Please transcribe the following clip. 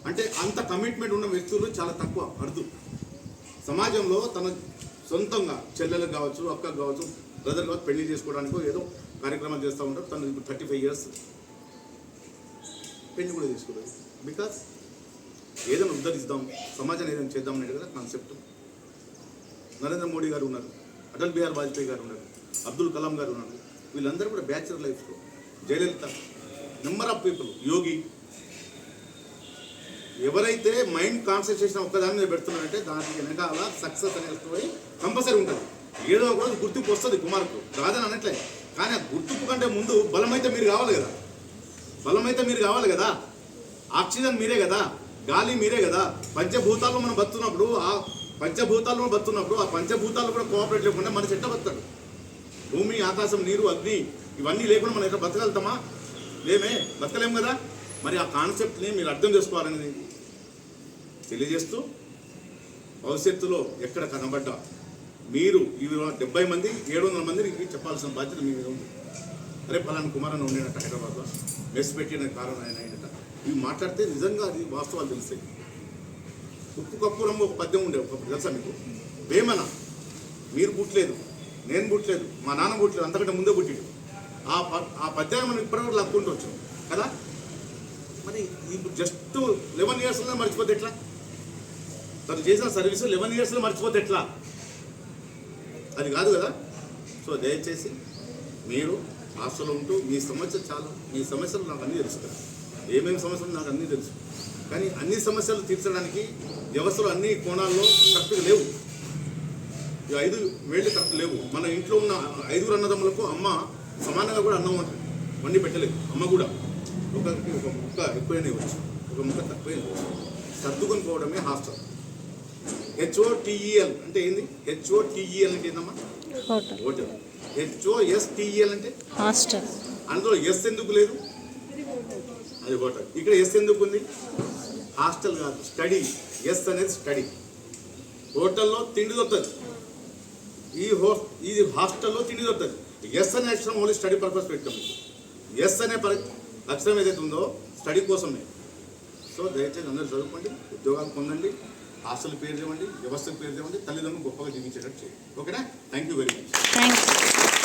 అంటే అంత కమిట్మెంట్ ఉన్న వ్యక్తులు చాలా తక్కువ అర్థం. సమాజంలో తన సొంతంగా చెల్లెలకు కావచ్చు, అక్కకు కావచ్చు, బ్రదర్ కావచ్చు, పెళ్లి చేసుకోవడానికి ఏదో కార్యక్రమాలు చేస్తూ ఉంటారు. తను ఇప్పుడు 35 years పెళ్లి కూడా చేసుకోలేదు. బికాస్ ఏదైనా ఉద్ధరిస్తాం, సమాజాన్ని ఏదైనా చేద్దాం అనేది కదా కాన్సెప్ట్. నరేంద్ర మోడీ గారు ఉన్నారు, అటల్ బిహారీ వాజ్పేయి గారు ఉన్నారు, అబ్దుల్ కలాం గారు ఉన్నారు. వీళ్ళందరూ కూడా బ్యాచులర్ లైఫ్లో, జయలలిత, నెంబర్ ఆఫ్ పీపుల్, యోగి, ఎవరైతే మైండ్ కాన్సన్ట్రేషన్ ఒక్కదాని మీద పెడుతున్నారంటే దానికి వెనకాల సక్సెస్ అనే స్టోరీ కంపల్సరీ ఉంటుంది. ఏదో ఒక రోజు గుర్తింపు వస్తుంది కుమార్కు, రాదని అనట్లే. కానీ ఆ గుర్తింపు కంటే ముందు బలమైతే మీరు కావాలి కదా, బలమైతే మీరు కావాలి కదా. ఆక్సిజన్ మీరే కదా, గాలి మీరే కదా. పంచభూతాల్లో మనం బతున్నప్పుడు ఆ పంచభూతాలు కూడా కోఆపరేట్ లేకుండా మన చెట్ట బతాడు. భూమి, ఆకాశం, నీరు, అగ్ని ఇవన్నీ లేకుండా మనం ఎక్కడ బతకగలుగుతామా? బతకలేము కదా. మరి ఆ కాన్సెప్ట్ని మీరు అర్థం చేసుకోవాలనేది తెలియజేస్తూ, భవిష్యత్తులో ఎక్కడ కనబడ్డా మీరు ఇవి 70 మంది 700 మందికి చెప్పాల్సిన బాధ్యత మీ మీద ఉంది. అరే పలానా కుమారన్న ఉండేనట్ట హైదరాబాద్లో, మెస్ పెట్టిన కారణం ఆయన అయినట్ట. ఇవి మాట్లాడితే నిజంగా అది వాస్తవాలు తెలుస్తాయి. ఉప్పు కప్పు రంగు ఒక పద్యం ఉండే, ఒక తెలుసా మీకు? వేమన, మీరు పుట్టలేదు, నేను పుట్టలేదు, మా నాన్న పుట్టలేదు, అంతకంటే ముందే పుట్టిడు. ఆ పద్యాన్ని మనం ఇప్పటివరకు లక్కుంటూ వచ్చాం కదా. మరి ఇప్పుడు జస్ట్ 11 yearsలో మర్చిపోతే ఎట్లా? తను చేసిన సర్వీసు 11 yearsలో మర్చిపోతే ఎట్లా? అది కాదు కదా. సో దయచేసి మీరు హాస్టల్లో ఉంటూ మీ సమస్యలు నాకు అన్నీ తెలుసు కదా. ఏమేమి సమస్యలు నాకు అన్నీ తెలుసు. కానీ అన్ని సమస్యలు తీర్చడానికి వ్యవస్థలు అన్ని కోణాల్లో కరెక్ట్గా లేవు. ఈ 5 వేళ్ళు కరెక్ట్ లేవు. మన ఇంట్లో ఉన్న 5 అన్నదమ్ములకు అమ్మ సమానంగా కూడా అన్నం వండి పెట్టలేదు. అమ్మ కూడా ఒక ముక్క ఎక్కువైనా ఇవ్వచ్చు, ఒక ముక్క తక్కువైనా ఇవ్వచ్చు. సర్దుకొని పోవడమే హాస్టల్. HOTEL అంటే ఏంది? HOTEL అంటే ఏందమ్మా? హోటల్. HOSTEL అంటే హాస్టల్. అందులో ఎస్ ఎందుకు లేదు? అది హోటల్. ఇక్కడ ఎస్ ఎందుకు ఉంది? హాస్టల్ కాదు, స్టడీ. ఎస్ అనేది స్టడీ. హోటల్లో తిండి దొరుకుతుంది, ఇది హాస్టల్లో తిండి దొరుకుతుంది. ఎస్ అనే అక్షరం ఓన్లీ స్టడీ పర్పస్ పెట్టాము. ఎస్ అనే అక్షరం ఏదైతే ఉందో స్టడీ కోసమే. సో దయచేసి అందరూ చదువుకోండి, ఉద్యోగాలు పొందండి, హాస్టల్ పేరు తెవ్వండి, వ్యవస్థకు పేరు తెవ్వండి, తల్లిదండ్రులు గొప్పగా జీవించేటట్టు చేయండి. ఓకేనా? Thank you very much.